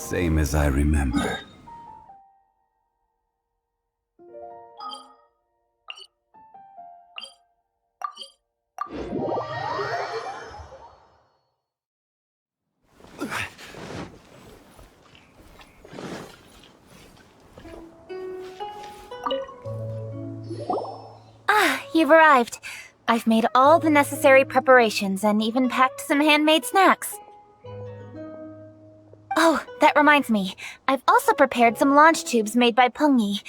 Same as I remember. You've arrived. I've made all the necessary preparations and even packed some handmade snacks. Oh, that reminds me. I've also prepared some launch tubes made by Pengyi.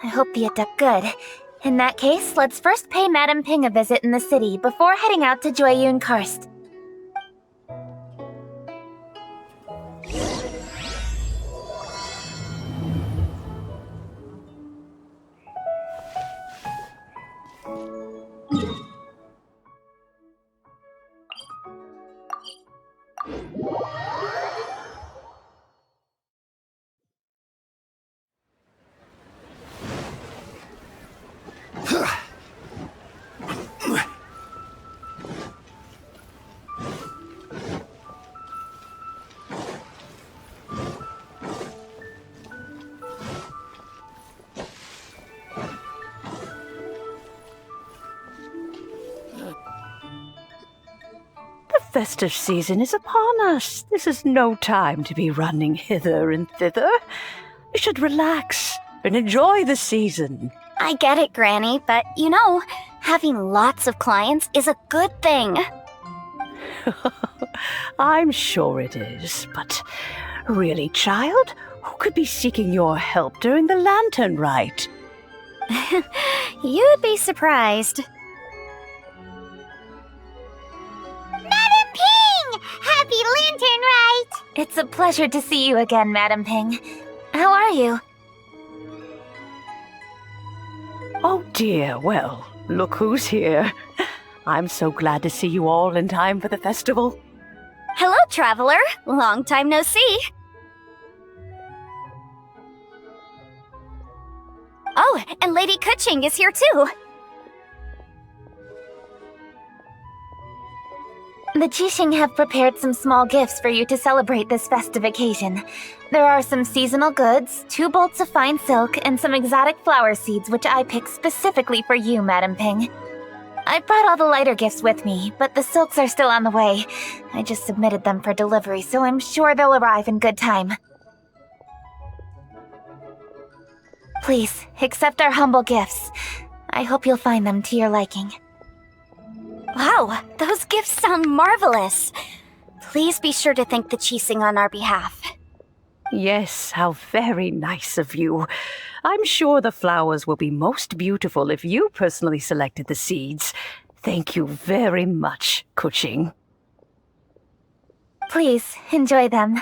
I hope the adept good. In that case, let's first pay Madame Ping a visit in the city before heading out to Jueyun Karst. The festive season is upon us. This is no time to be running hither and thither. We should relax and enjoy the season. I get it, Granny, but you know, having lots of clients is a good thing. I'm sure it is, but really, child, who could be seeking your help during the lantern rite? You'd be surprised. Madame Ping! Happy lantern rite! It's a pleasure to see you again, Madame Ping. How are you? Oh dear, well, look who's here. I'm so glad to see you all in time for the festival. Hello, traveler. Long time no see. Oh, and Lady Kuching is here too. The Qixing have prepared some small gifts for you to celebrate this festive occasion. There are some seasonal goods, 2 bolts of fine silk, and some exotic flower seeds which I picked specifically for you, Madame Ping. I brought all the lighter gifts with me, but the silks are still on the way. I just submitted them for delivery, so I'm sure they'll arrive in good time. Please, accept our humble gifts. I hope you'll find them to your liking. Wow, those gifts sound marvelous. Please be sure to thank the Qixing on our behalf. Yes, how very nice of you. I'm sure the flowers will be most beautiful if you personally selected the seeds. Thank you very much, Kuching. Please, enjoy them.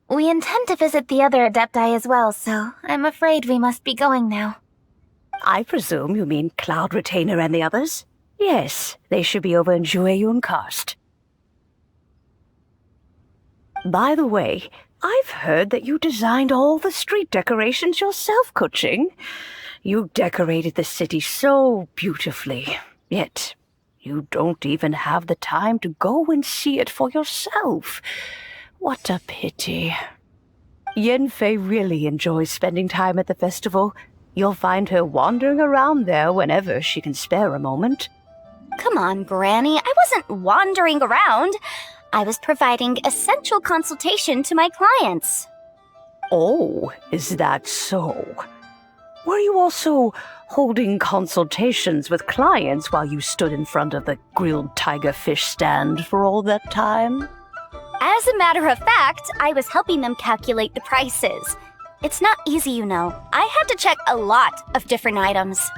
We intend to visit the other Adepti as well, so I'm afraid we must be going now. I presume you mean Cloud Retainer and the others? Yes, they should be over in Jueyun Karst. By the way, I've heard that you designed all the street decorations yourself, Kuching. You decorated the city so beautifully, yet you don't even have the time to go and see it for yourself. What a pity. Yanfei really enjoys spending time at the festival. You'll find her wandering around there whenever she can spare a moment. Come on, Granny. I wasn't wandering around. I was providing essential consultation to my clients. Oh, is that so? Were you also holding consultations with clients while you stood in front of the grilled tiger fish stand for all that time? As a matter of fact, I was helping them calculate the prices. It's not easy, you know. I had to check a lot of different items.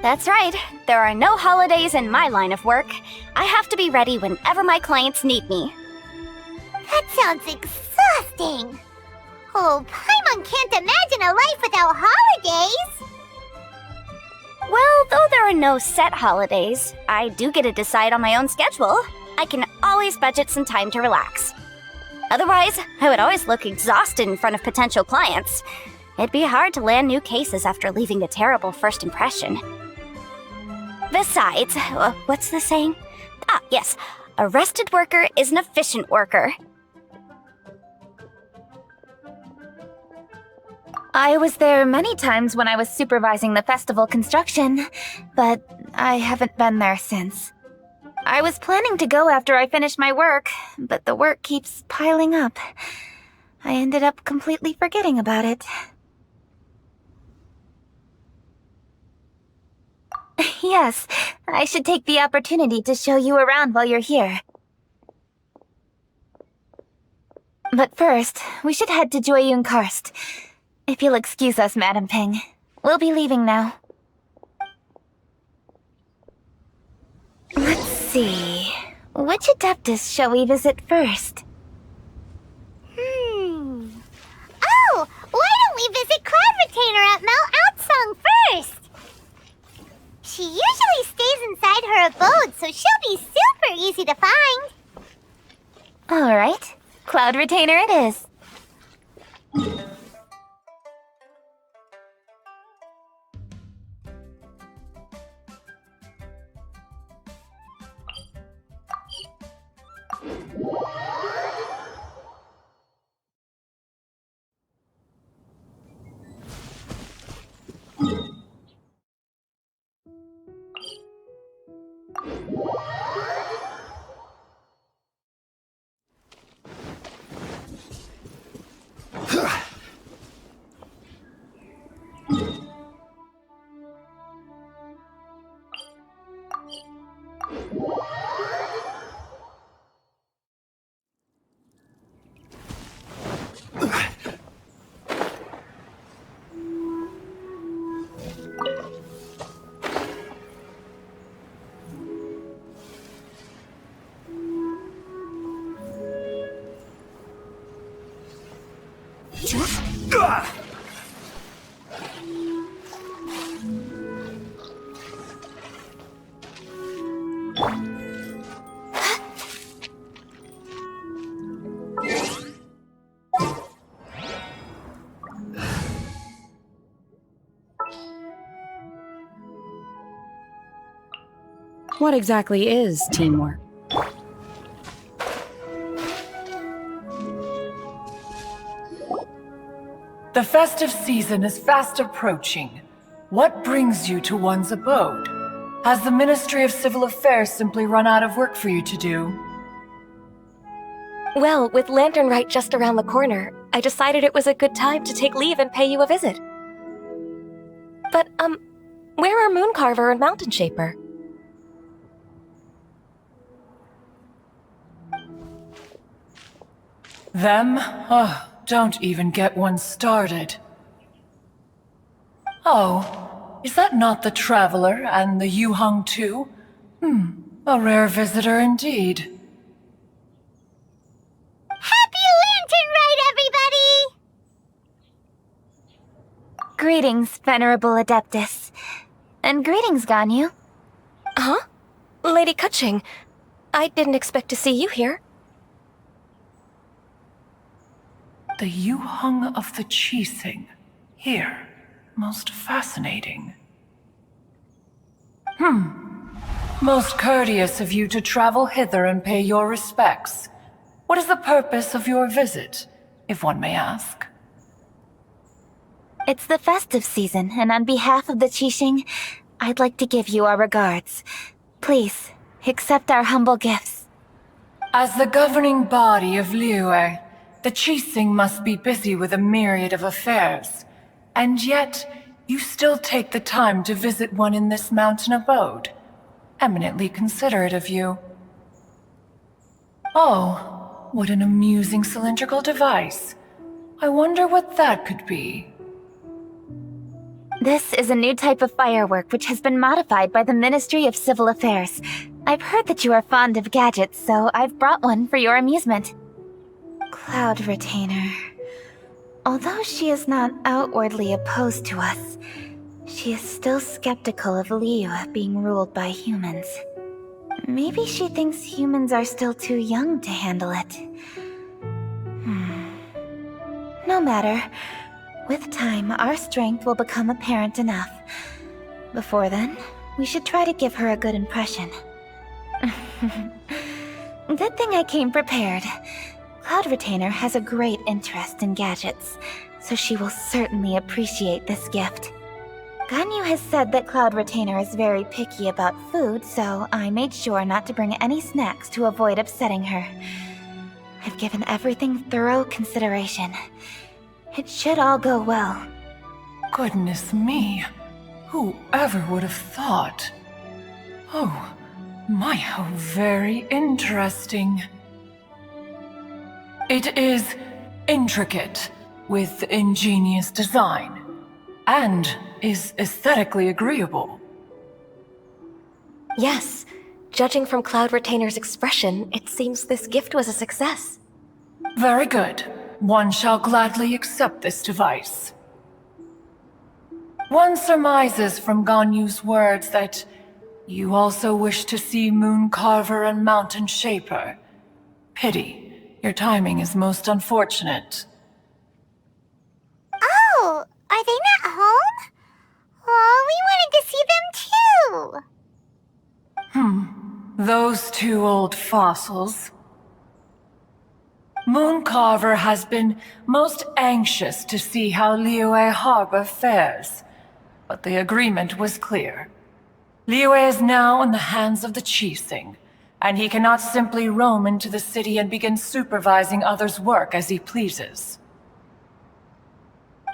That's right. There are no holidays in my line of work. I have to be ready whenever my clients need me. That sounds exhausting. Oh, Paimon can't imagine a life without holidays. Well, though there are no set holidays, I do get to decide on my own schedule. I can always budget some time to relax. Otherwise, I would always look exhausted in front of potential clients. It'd be hard to land new cases after leaving a terrible first impression. Besides, what's the saying? Ah, yes. A rested worker is an efficient worker. I was there many times when I was supervising the festival construction, but I haven't been there since. I was planning to go after I finish my work, but the work keeps piling up. I ended up completely forgetting about it. Yes, I should take the opportunity to show you around while you're here. But first, we should head to Joyun Karst. If you'll excuse us, Madam Ping. We'll be leaving now. Let's see. Which Adeptus shall we visit first? Oh, why don't we visit Cloud Retainer at Mount Atsung first? She usually stays inside her abode, so she'll be super easy to find. Alright, Cloud Retainer it is. What exactly is teamwork? The festive season is fast approaching. What brings you to one's abode? Has the Ministry of Civil Affairs simply run out of work for you to do? Well, with Lantern Rite just around the corner, I decided it was a good time to take leave and pay you a visit. But, where are Mooncarver and Mountain Shaper? Them? Oh, don't even get one started. Oh, is that not the Traveler and the Yuhang too? A rare visitor indeed. Happy Lantern Rite, everybody! Greetings, Venerable Adeptus. And greetings, Ganyu. Huh? Lady Kutching, I didn't expect to see you here. The Yuhang of the Qixing. Here. Most fascinating. Most courteous of you to travel hither and pay your respects. What is the purpose of your visit, if one may ask? It's the festive season, and on behalf of the Qixing, I'd like to give you our regards. Please, accept our humble gifts. As the governing body of Liyue, the Qixing must be busy with a myriad of affairs. And yet, you still take the time to visit one in this mountain abode. Eminently considerate of you. Oh, what an amusing cylindrical device. I wonder what that could be. This is a new type of firework which has been modified by the Ministry of Civil Affairs. I've heard that you are fond of gadgets, so I've brought one for your amusement. Cloud Retainer. Although she is not outwardly opposed to us, she is still skeptical of Liyue being ruled by humans. Maybe she thinks humans are still too young to handle it. No matter. With time, our strength will become apparent enough. Before then, we should try to give her a good impression. Good thing I came prepared. Cloud Retainer has a great interest in gadgets, so she will certainly appreciate this gift. Ganyu has said that Cloud Retainer is very picky about food, so I made sure not to bring any snacks to avoid upsetting her. I've given everything thorough consideration. It should all go well. Goodness me. Whoever would have thought? Oh, my, how very interesting. It is intricate, with ingenious design, and is aesthetically agreeable. Yes, judging from Cloud Retainer's expression, it seems this gift was a success. Very good. One shall gladly accept this device. One surmises from Ganyu's words that you also wish to see Moon Carver and Mountain Shaper. Pity. Your timing is most unfortunate. Oh, are they not home? Oh, we wanted to see them too. Those two old fossils. Moon Carver has been most anxious to see how Liyue Harbor fares, but the agreement was clear. Liyue is now in the hands of the Qixing, and he cannot simply roam into the city and begin supervising others' work as he pleases.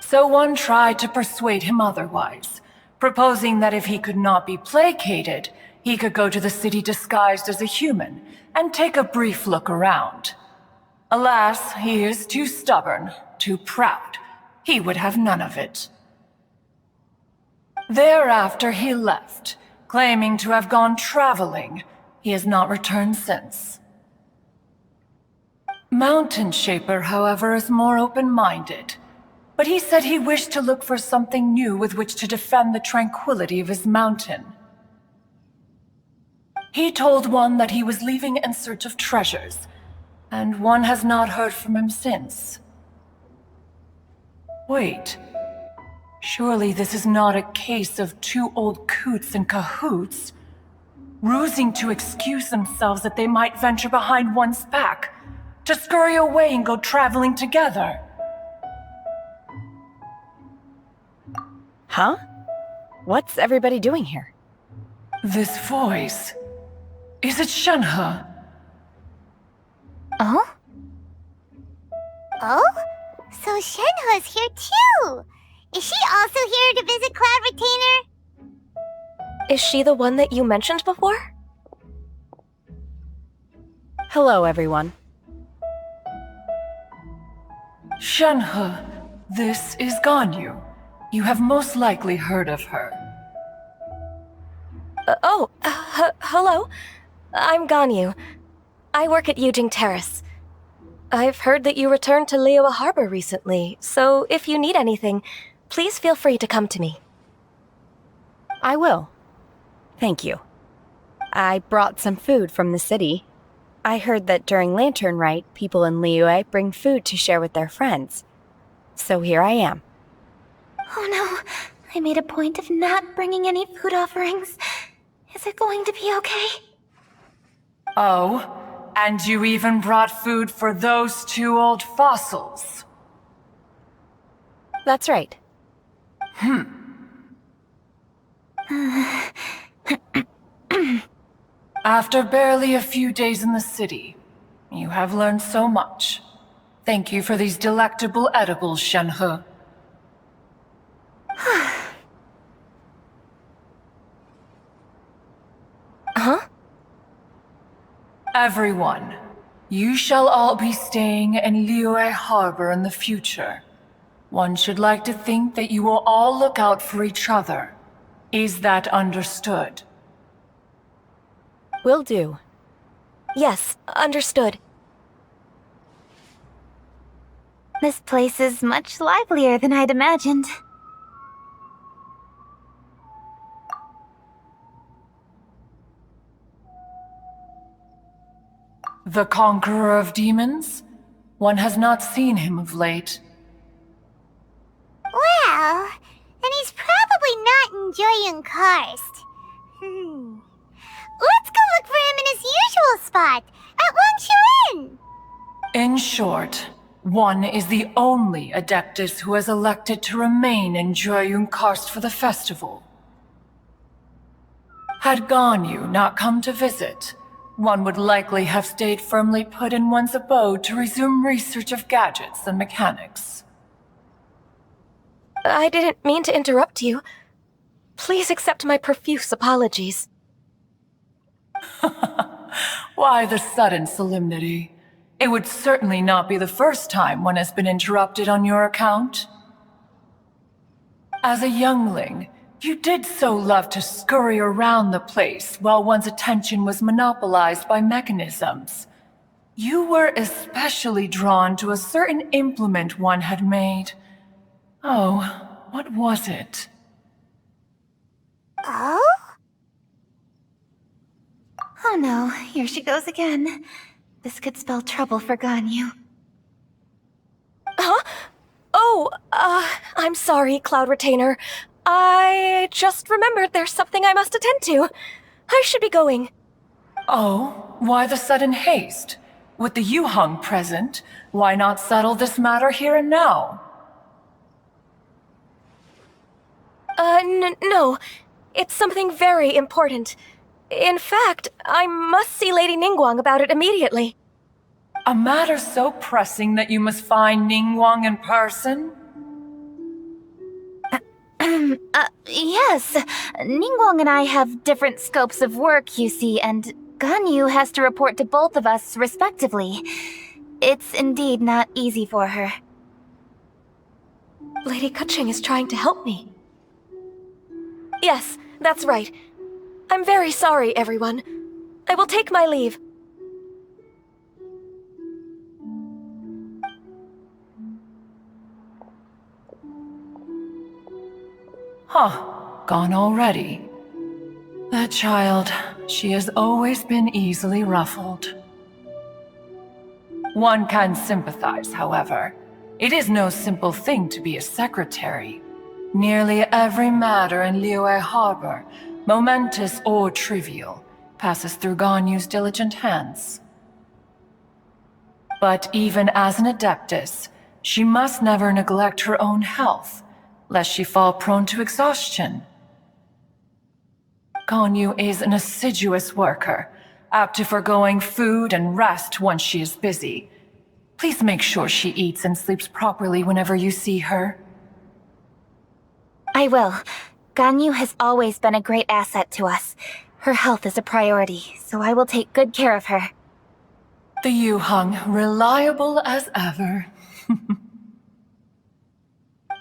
So one tried to persuade him otherwise, proposing that if he could not be placated, he could go to the city disguised as a human and take a brief look around. Alas, he is too stubborn, too proud. He would have none of it. Thereafter he left, claiming to have gone traveling. He has not returned since. Mountain Shaper, however, is more open-minded. But he said he wished to look for something new with which to defend the tranquility of his mountain. He told one that he was leaving in search of treasures, and one has not heard from him since. Wait. Surely this is not a case of two old coots in cahoots, rusing to excuse themselves that they might venture behind one's back, to scurry away and go traveling together. Huh? What's everybody doing here? This voice... Is it Shenhe? Oh? Oh? So Shenhe's here too! Is she also here to visit Cloud Retainer? Is she the one that you mentioned before? Hello, everyone. Shenhe, this is Ganyu. You have most likely heard of her. Hello. I'm Ganyu. I work at Yujing Terrace. I've heard that you returned to Liyue Harbor recently, so if you need anything, please feel free to come to me. I will. Thank you. I brought some food from the city. I heard that during Lantern Rite, people in Liyue bring food to share with their friends. So here I am. Oh no, I made a point of not bringing any food offerings. Is it going to be okay? Oh, and you even brought food for those two old fossils. That's right. After barely a few days in the city, you have learned so much. Thank you for these delectable edibles, Shenhe. Huh? Everyone, you shall all be staying in Liyue Harbor in the future. One should like to think that you will all look out for each other. Is that understood? Will do. Yes, understood. This place is much livelier than I'd imagined. The Conqueror of Demons? One has not seen him of late. Well, then he's probably not enjoying Karst. Let's go look for him in his usual spot, at Wangshuin! In short, one is the only Adeptus who has elected to remain in Jueyun-Karst for the festival. Had Ganyu not come to visit, one would likely have stayed firmly put in one's abode to resume research of gadgets and mechanics. I didn't mean to interrupt you. Please accept my profuse apologies. Why the sudden solemnity? It would certainly not be the first time one has been interrupted on your account. As a youngling, you did so love to scurry around the place while one's attention was monopolized by mechanisms. You were especially drawn to a certain implement one had made. Oh, what was it? Oh? Oh no, here she goes again. This could spell trouble for Ganyu. Huh? Oh, I'm sorry, Cloud Retainer. I just remembered there's something I must attend to. I should be going. Oh, why the sudden haste? With the Yuheng present, why not settle this matter here and now? No. It's something very important. In fact, I must see Lady Ningguang about it immediately. A matter so pressing that you must find Ningguang in person? Yes. Ningguang and I have different scopes of work, you see, and Ganyu has to report to both of us, respectively. It's indeed not easy for her. Lady Keqing is trying to help me. Yes, that's right. I'm very sorry, everyone. I will take my leave. Huh, gone already. That child, she has always been easily ruffled. One can sympathize, however. It is no simple thing to be a secretary. Nearly every matter in Liyue Harbor, momentous or trivial, passes through Ganyu's diligent hands. But even as an Adeptus, she must never neglect her own health, lest she fall prone to exhaustion. Ganyu is an assiduous worker, apt to foregoing food and rest once she is busy. Please make sure she eats and sleeps properly whenever you see her. I will. Ganyu has always been a great asset to us. Her health is a priority, so I will take good care of her. The Yuheng, reliable as ever.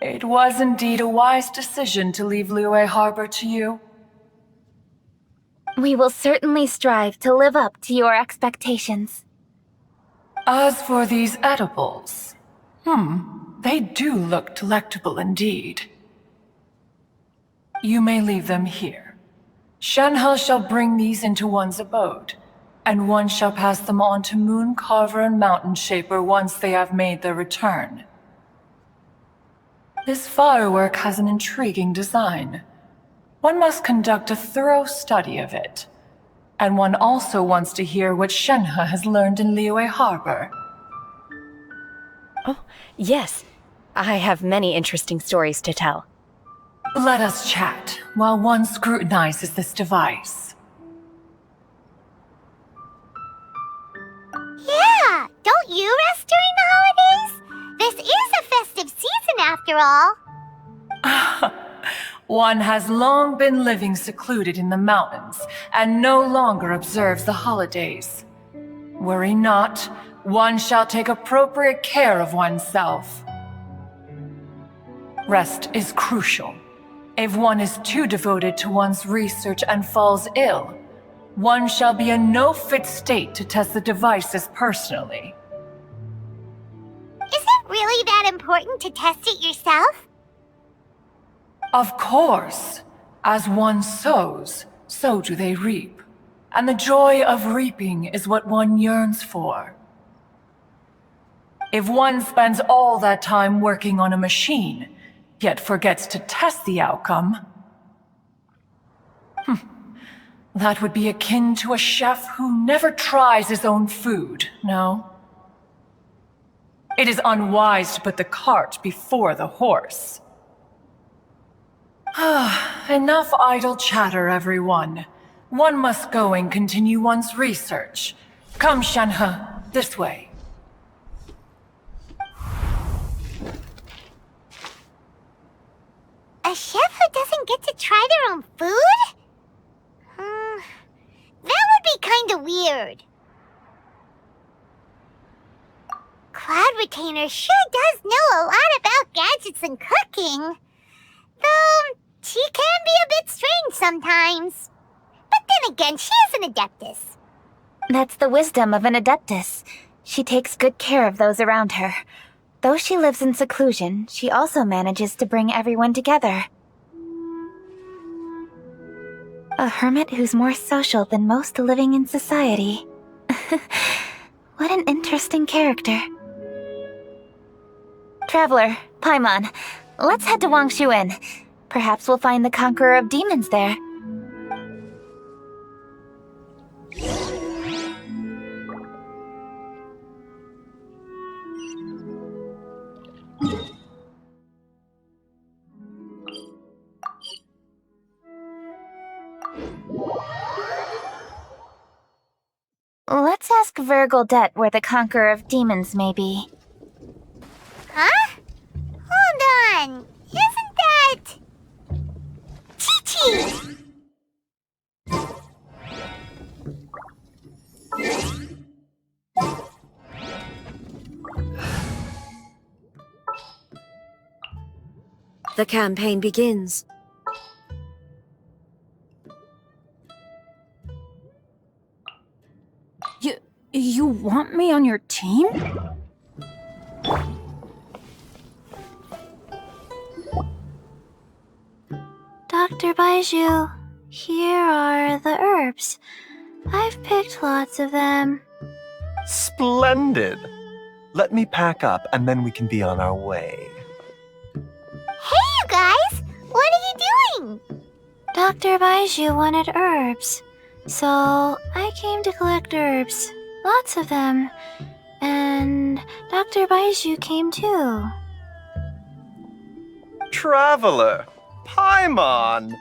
It was indeed a wise decision to leave Liyue Harbor to you. We will certainly strive to live up to your expectations. As for these edibles, they do look delectable indeed. You may leave them here. Shenhe shall bring these into one's abode, and one shall pass them on to Moon Carver and Mountain Shaper once they have made their return. This firework has an intriguing design. One must conduct a thorough study of it. And one also wants to hear what Shenhe has learned in Liyue Harbor. Oh, yes. I have many interesting stories to tell. Let us chat while one scrutinizes this device. Yeah, don't you rest during the holidays? This is a festive season after all. One has long been living secluded in the mountains and no longer observes the holidays. Worry not, one shall take appropriate care of oneself. Rest is crucial. If one is too devoted to one's research and falls ill, one shall be in no fit state to test the devices personally. Is it really that important to test it yourself? Of course. As one sows, so do they reap. And the joy of reaping is what one yearns for. If one spends all that time working on a machine, yet forgets to test the outcome, That would be akin to a chef who never tries his own food, no? It is unwise to put the cart before the horse. Enough idle chatter, everyone. One must go and continue one's research. Come, Shanhe, this way. A chef who doesn't get to try their own food? That would be kinda weird. Cloud Retainer sure does know a lot about gadgets and cooking. Though, she can be a bit strange sometimes. But then again, she is an Adeptus. That's the wisdom of an Adeptus. She takes good care of those around her. Though she lives in seclusion, she also manages to bring everyone together. A hermit who's more social than most living in society. What an interesting character. Traveler, Paimon, let's head to Wangshuin. Perhaps we'll find the Conqueror of Demons there. Let's ask Virgildet where the Conqueror of Demons may be. Huh? Hold on. Isn't that... Chi-Chi? The campaign begins. You want me on your team? Dr. Baiju, here are the herbs. I've picked lots of them. Splendid! Let me pack up and then we can be on our way. Hey, you guys! What are you doing? Dr. Baiju wanted herbs, so I came to collect herbs. Lots of them. And Dr. Baiju came too. Traveler! Paimon!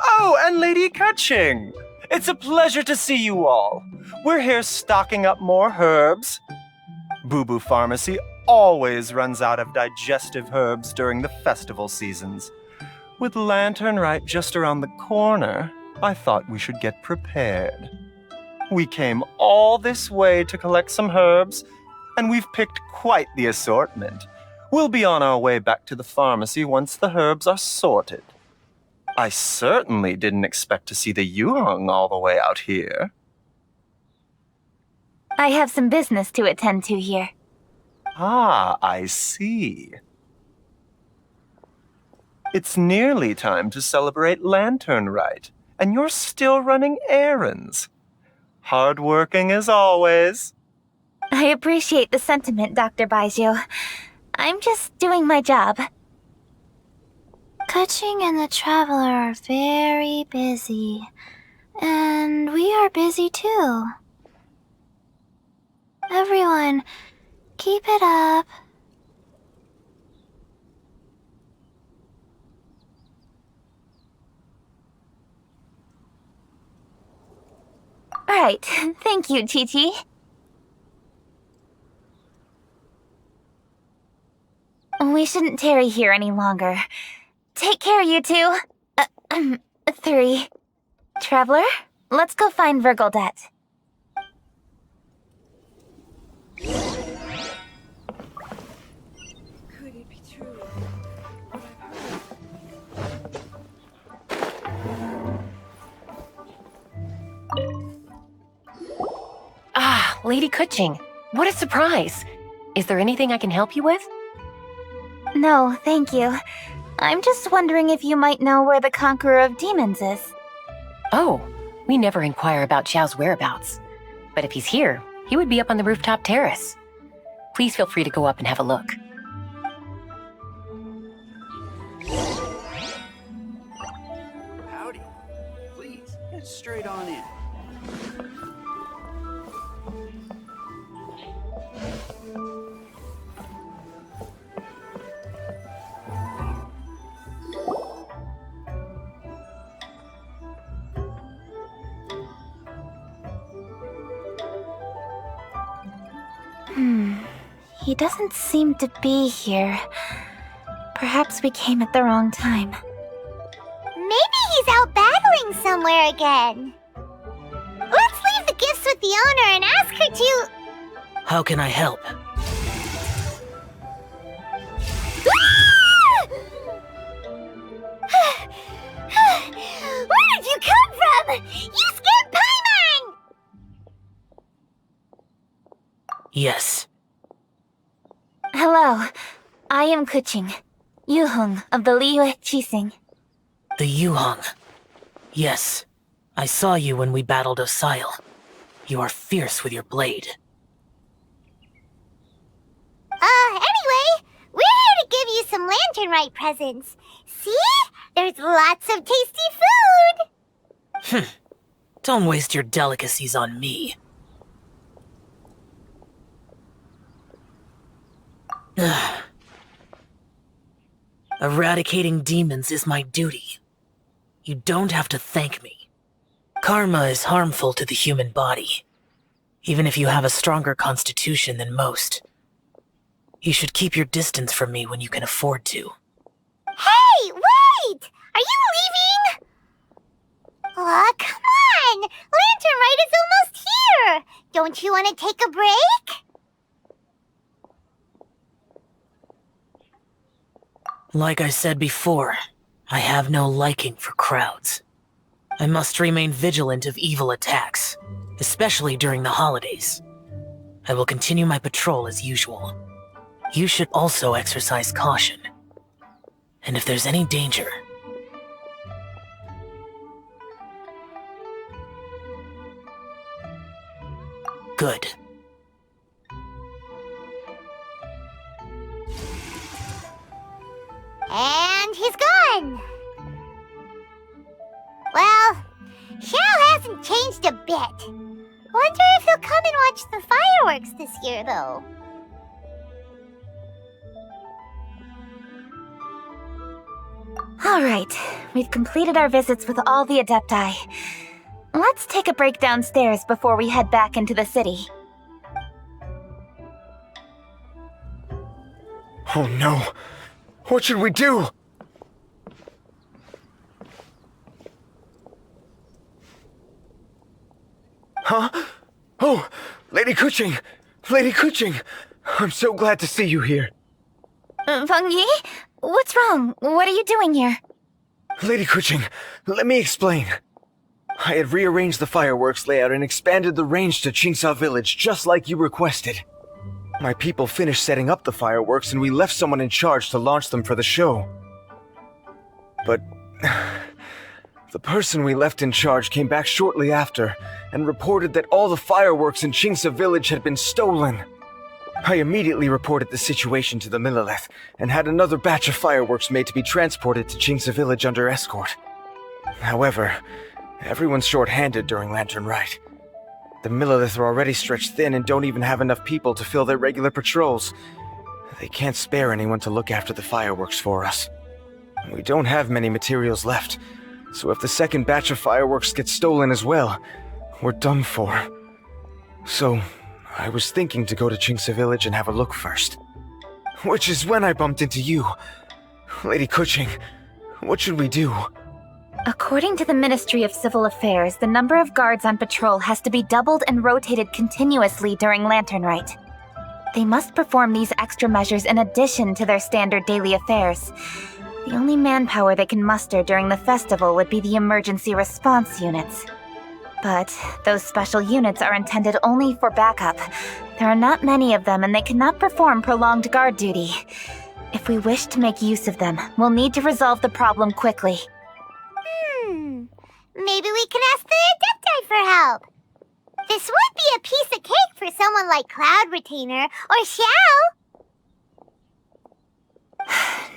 Oh, and Lady Kaching! It's a pleasure to see you all. We're here stocking up more herbs. Boo Boo Pharmacy always runs out of digestive herbs during the festival seasons. With Lantern right just around the corner, I thought we should get prepared. We came all this way to collect some herbs, and we've picked quite the assortment. We'll be on our way back to the pharmacy once the herbs are sorted. I certainly didn't expect to see the Yuheng all the way out here. I have some business to attend to here. Ah, I see. It's nearly time to celebrate Lantern Rite, and you're still running errands. Hardworking as always. I appreciate the sentiment, Dr. Baiju. I'm just doing my job. Kaching and the Traveler are very busy. And we are busy too. Everyone, keep it up. Right, thank you, Chi-Chi. We shouldn't tarry here any longer. Take care, you two. 3. Traveler, let's go find Virgildet. Could it be true? Ah, Lady Kaching, what a surprise. Is there anything I can help you with? No, thank you. I'm just wondering if you might know where the Conqueror of Demons is. Oh, we never inquire about Xiao's whereabouts. But if he's here, he would be up on the rooftop terrace. Please feel free to go up and have a look. Howdy. Please, get straight on in. He doesn't seem to be here. Perhaps we came at the wrong time. Maybe he's out battling somewhere again. Let's leave the gifts with the owner and ask her to... How can I help? Where did you come from? You scared Paimon! Yes. Hello, I am Kuching, Yuhong of the Liyue Chising. The Yuhong. Yes. I saw you when we battled Osile. You are fierce with your blade. Anyway, we're here to give you some Lanternite presents. See? There's lots of tasty food! Don't waste your delicacies on me. Eradicating demons is my duty. You don't have to thank me. Karma is harmful to the human body, even if you have a stronger constitution than most. You should keep your distance from me when you can afford to. Hey, wait! Are you leaving? Aw, come on! Lanternite is almost here! Don't you want to take a break? Like I said before, I have no liking for crowds. I must remain vigilant of evil attacks, especially during the holidays. I will continue my patrol as usual. You should also exercise caution. And if there's any danger... Good. And he's gone! Well, Xiao hasn't changed a bit. Wonder if he'll come and watch the fireworks this year, though. Alright, we've completed our visits with all the Adepti. Let's take a break downstairs before we head back into the city. Oh no! What should we do? Huh? Oh, Lady Kuching! Lady Kuching! I'm so glad to see you here. Feng Yi? What's wrong? What are you doing here? Lady Kuching, let me explain. I had rearranged the fireworks layout and expanded the range to Qingsa Village just like you requested. My people finished setting up the fireworks and we left someone in charge to launch them for the show. But the person we left in charge came back shortly after and reported that all the fireworks in Qingsa Village had been stolen. I immediately reported the situation to the Millelith and had another batch of fireworks made to be transported to Qingsa Village under escort. However, everyone's short-handed during Lantern Rite. The Millelith are already stretched thin and don't even have enough people to fill their regular patrols. They can't spare anyone to look after the fireworks for us. We don't have many materials left, so if the second batch of fireworks gets stolen as well, we're done for. So, I was thinking to go to Qingsa Village and have a look first. Which is when I bumped into you. Lady Kuching, what should we do? According to the Ministry of Civil Affairs, the number of guards on patrol has to be doubled and rotated continuously during Lantern Rite. They must perform these extra measures in addition to their standard daily affairs. The only manpower they can muster during the festival would be the emergency response units. But those special units are intended only for backup. There are not many of them and they cannot perform prolonged guard duty. If we wish to make use of them, we'll need to resolve the problem quickly. Maybe we can ask the Adepti for help. This would be a piece of cake for someone like Cloud Retainer or Xiao.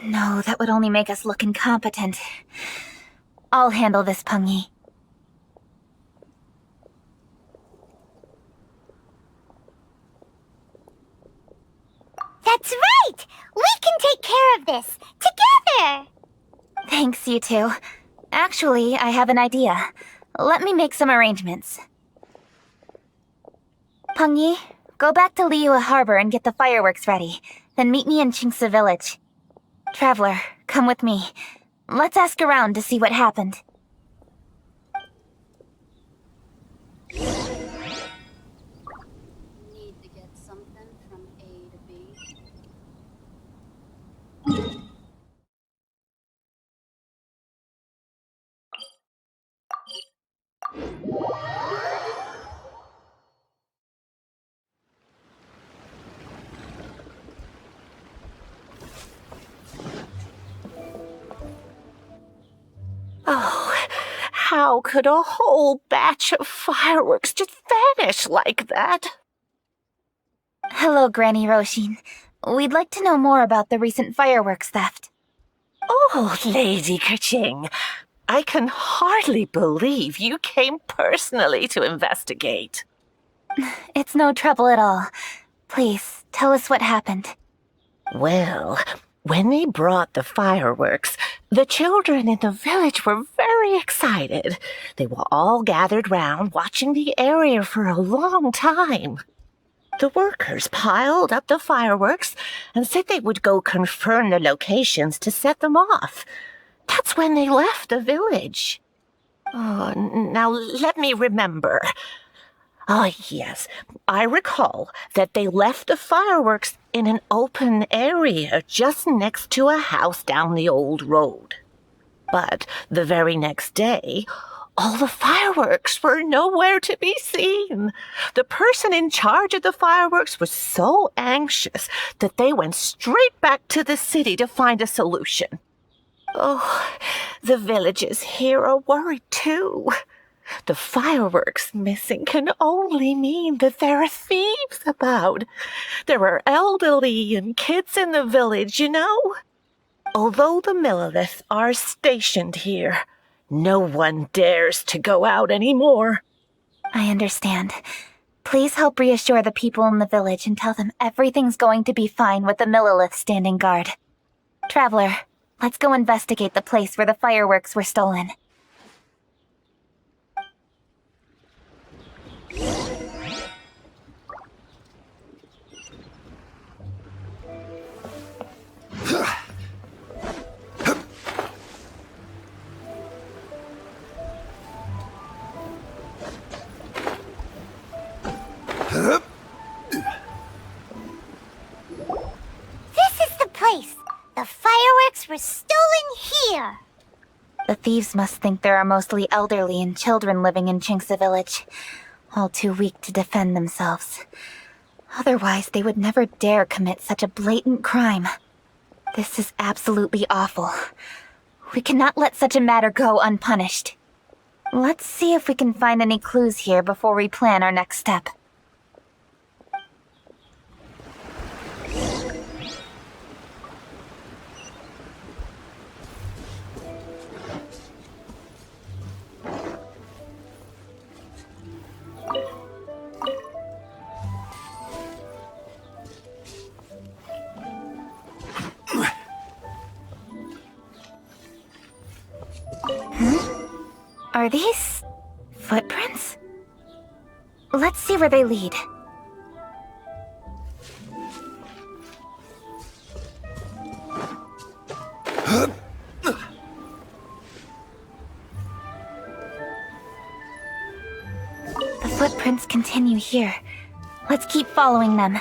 No, that would only make us look incompetent. I'll handle this, Peng Yi. That's right! We can take care of this, together! Thanks, you two. Actually, I have an idea. Let me make some arrangements. Pengyi, go back to Liyue Harbor and get the fireworks ready. Then meet me in Qingce Village. Traveler, come with me. Let's ask around to see what happened. Need to get something from A to B. Oh, how could a whole batch of fireworks just vanish like that? Hello, Granny Roshin. We'd like to know more about the recent fireworks theft. Oh, Lady Kaching, I can hardly believe you came personally to investigate. It's no trouble at all. Please, tell us what happened. Well, when they brought the fireworks, the children in the village were very excited. They were all gathered round, watching the area for a long time. The workers piled up the fireworks and said they would go confirm the locations to set them off. That's when they left the village. Oh, now let me remember. Oh, yes, I recall that they left the fireworks in an open area just next to a house down the old road. But the very next day, all the fireworks were nowhere to be seen. The person in charge of the fireworks was so anxious that they went straight back to the city to find a solution. Oh, the villagers here are worried too. The fireworks missing can only mean that there are thieves about. There are elderly and kids in the village, you know. Although the Milliliths are stationed here, no one dares to go out anymore. I understand. Please help reassure the people in the village and tell them everything's going to be fine with the Millilith standing guard. Traveler, let's go investigate the place where the fireworks were stolen. This is the place! The fireworks were stolen here! The thieves must think there are mostly elderly and children living in Qingce Village, all too weak to defend themselves. Otherwise, they would never dare commit such a blatant crime. This is absolutely awful. We cannot let such a matter go unpunished. Let's see if we can find any clues here before we plan our next step. Are these footprints? Let's see where they lead. The footprints continue here. Let's keep following them.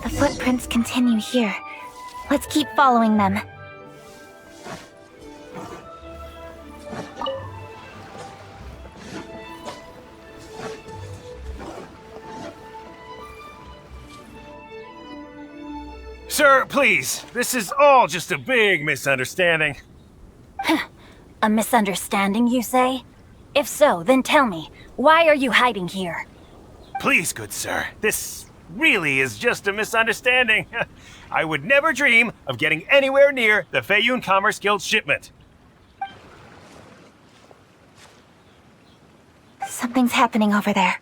The footprints continue here. Let's keep following them. Sir, please. This is all just a big misunderstanding. A misunderstanding, you say? If so, then tell me, why are you hiding here? Please, good sir. This really is just a misunderstanding. I would never dream of getting anywhere near the Feiyun Commerce Guild shipment. Something's happening over there.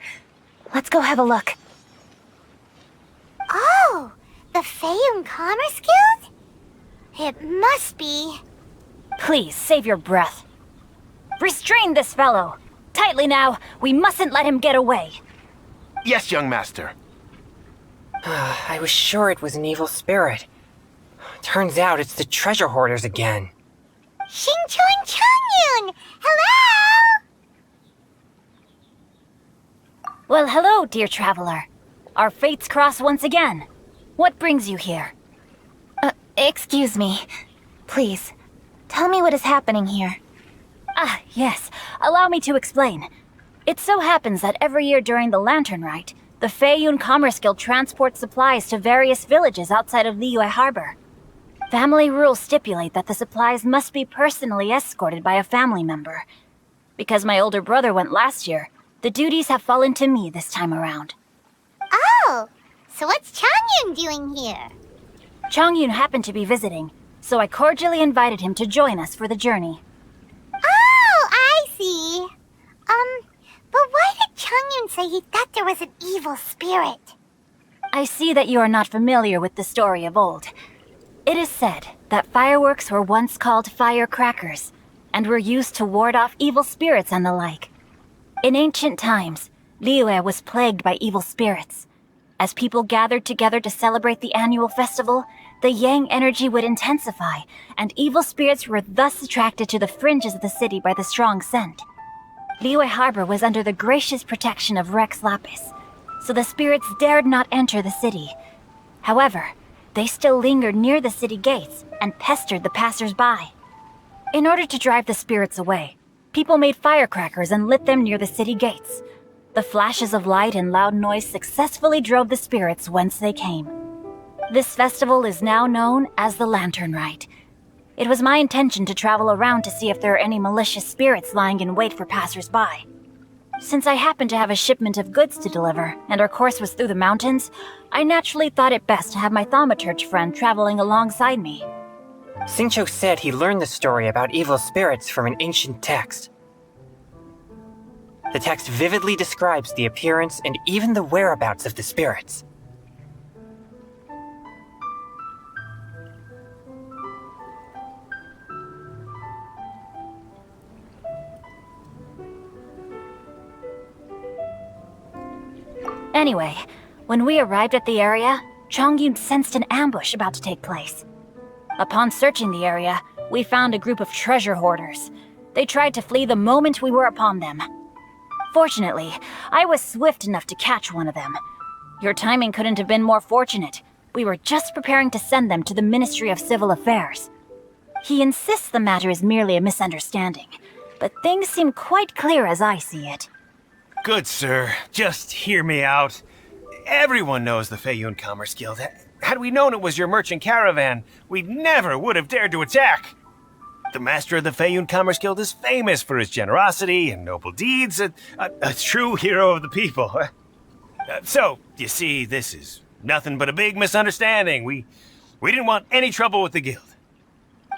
Let's go have a look. Oh, the Feiyun Commerce Guild? It must be. Please, save your breath. Restrain this fellow! Tightly now, we mustn't let him get away. Yes, young master. I was sure it was an evil spirit. Turns out it's the treasure hoarders again. Xingqiu and Changyun! Hello! Well, hello, dear traveler. Our fates cross once again. What brings you here? Excuse me. Please, tell me what is happening here. Ah, yes. Allow me to explain. It so happens that every year during the Lantern Rite, the Feiyun Commerce Guild transports supplies to various villages outside of Liyue Harbor. Family rules stipulate that the supplies must be personally escorted by a family member. Because my older brother went last year, the duties have fallen to me this time around. Oh, so what's Changyun doing here? Changyun happened to be visiting, so I cordially invited him to join us for the journey. Oh, I see. But why did Changyun say he thought there was an evil spirit? I see that you are not familiar with the story of old. It is said that fireworks were once called firecrackers, and were used to ward off evil spirits and the like. In ancient times, Liyue was plagued by evil spirits. As people gathered together to celebrate the annual festival, the yang energy would intensify, and evil spirits were thus attracted to the fringes of the city by the strong scent. Liyue Harbor was under the gracious protection of Rex Lapis, so the spirits dared not enter the city. However, they still lingered near the city gates and pestered the passers-by. In order to drive the spirits away, people made firecrackers and lit them near the city gates. The flashes of light and loud noise successfully drove the spirits whence they came. This festival is now known as the Lantern Rite. It was my intention to travel around to see if there are any malicious spirits lying in wait for passers-by. Since I happened to have a shipment of goods to deliver, and our course was through the mountains, I naturally thought it best to have my thaumaturge friend traveling alongside me. Xingqiu said he learned the story about evil spirits from an ancient text. The text vividly describes the appearance and even the whereabouts of the spirits. Anyway, when we arrived at the area, Changyun sensed an ambush about to take place. Upon searching the area, we found a group of treasure hoarders. They tried to flee the moment we were upon them. Fortunately, I was swift enough to catch one of them. Your timing couldn't have been more fortunate. We were just preparing to send them to the Ministry of Civil Affairs. He insists the matter is merely a misunderstanding, but things seem quite clear as I see it. Good sir, just hear me out. Everyone knows the Feiyun Commerce Guild. Had we known it was your merchant caravan, we never would have dared to attack. The master of the Feiyun Commerce Guild is famous for his generosity and noble deeds, a true hero of the people. So, you see, this is nothing but a big misunderstanding. We didn't want any trouble with the guild.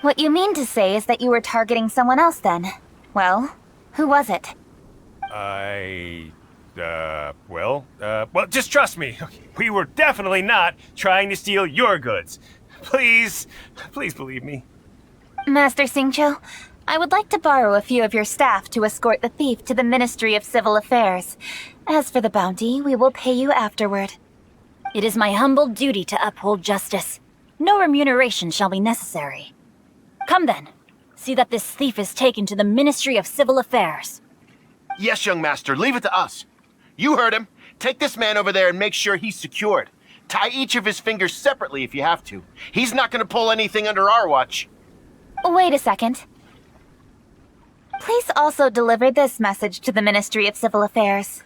What you mean to say is that you were targeting someone else then? Well, who was it? Well, just trust me. We were definitely not trying to steal your goods. Please believe me. Master Xingqiu, I would like to borrow a few of your staff to escort the thief to the Ministry of Civil Affairs. As for the bounty, we will pay you afterward. It is my humble duty to uphold justice. No remuneration shall be necessary. Come then, see that this thief is taken to the Ministry of Civil Affairs. Yes, young master, leave it to us. You heard him. Take this man over there and make sure he's secured. Tie each of his fingers separately if you have to. He's not going to pull anything under our watch. Wait a second. Please also deliver this message to the Ministry of Civil Affairs.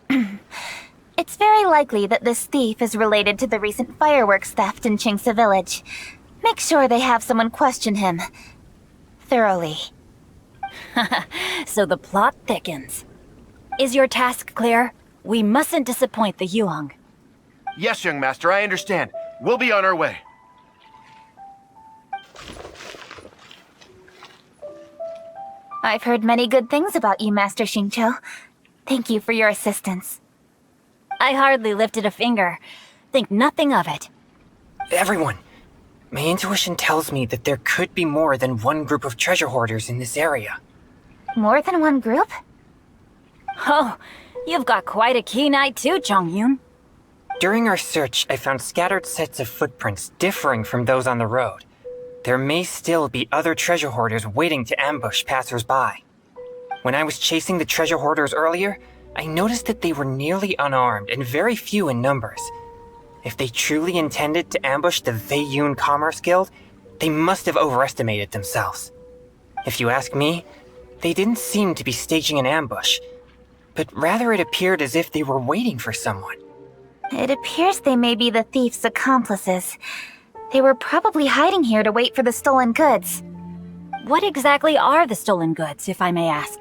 It's very likely that this thief is related to the recent fireworks theft in Qingce Village. Make sure they have someone question him thoroughly. So the plot thickens. Is your task clear? We mustn't disappoint the Yuang. Yes, young master, I understand. We'll be on our way. I've heard many good things about you, Master Xingqiu. Thank you for your assistance. I hardly lifted a finger. Think nothing of it. Everyone, my intuition tells me that there could be more than one group of treasure hoarders in this area. More than one group? Oh, you've got quite a keen eye too, Chongyun. During our search, I found scattered sets of footprints differing from those on the road. There may still be other treasure hoarders waiting to ambush passers-by. When I was chasing the treasure hoarders earlier, I noticed that they were nearly unarmed and very few in numbers. If they truly intended to ambush the Feiyun Commerce Guild, they must have overestimated themselves. If you ask me, they didn't seem to be staging an ambush, but rather it appeared as if they were waiting for someone. It appears they may be the thief's accomplices. They were probably hiding here to wait for the stolen goods. What exactly are the stolen goods, if I may ask?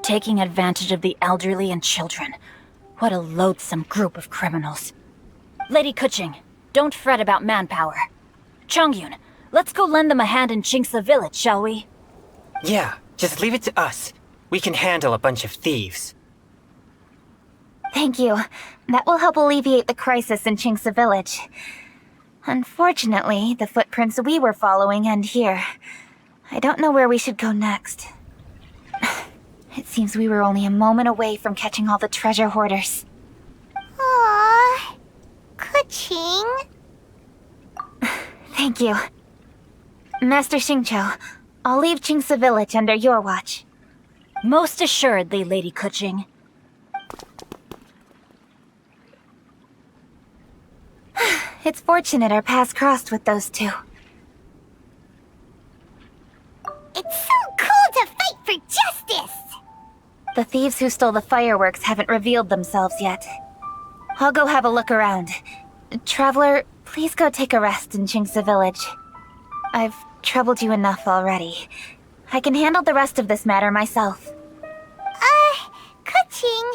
Taking advantage of the elderly and children. What a loathsome group of criminals. Lady Kuching, don't fret about manpower. Chongyun, let's go lend them a hand in Qingce village, shall we? Yeah, just leave it to us. We can handle a bunch of thieves. Thank you. That will help alleviate the crisis in Qingce village. Unfortunately, the footprints we were following end here. I don't know where we should go next. It seems we were only a moment away from catching all the treasure hoarders. Aww. Kuching. Thank you. Master Xingqiu, I'll leave Qingce village under your watch. Most assuredly, Lady Kuching. It's fortunate our paths crossed with those two. It's so cool to fight for justice! The thieves who stole the fireworks haven't revealed themselves yet. I'll go have a look around. Traveler, please go take a rest in Qingce village. I've troubled you enough already. I can handle the rest of this matter myself. Kuching,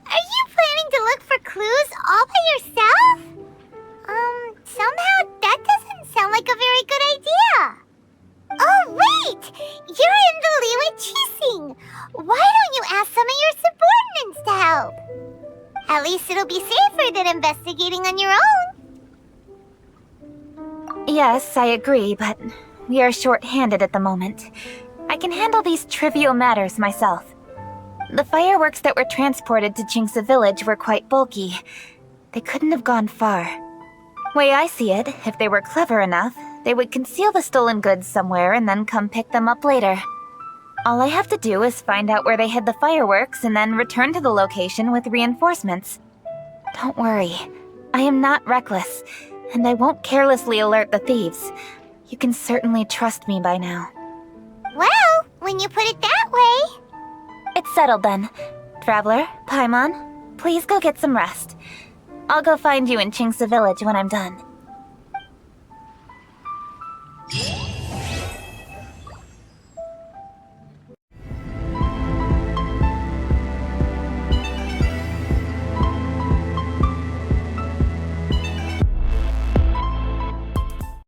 are you planning to look for clues all by yourself? Somehow that doesn't sound like a very good idea. Oh, wait! You're in the Liyue Qixing. Why don't you ask some of your subordinates to help? At least it'll be safer than investigating on your own. Yes, I agree, but we are short-handed at the moment. I can handle these trivial matters myself. The fireworks that were transported to Qingce village were quite bulky. They couldn't have gone far. Way I see it, if they were clever enough, they would conceal the stolen goods somewhere and then come pick them up later. All I have to do is find out where they hid the fireworks and then return to the location with reinforcements. Don't worry, I am not reckless, and I won't carelessly alert the thieves. You can certainly trust me by now. Well, when you put it that way... It's settled then. Traveler, Paimon, please go get some rest. I'll go find you in Qingce village when I'm done.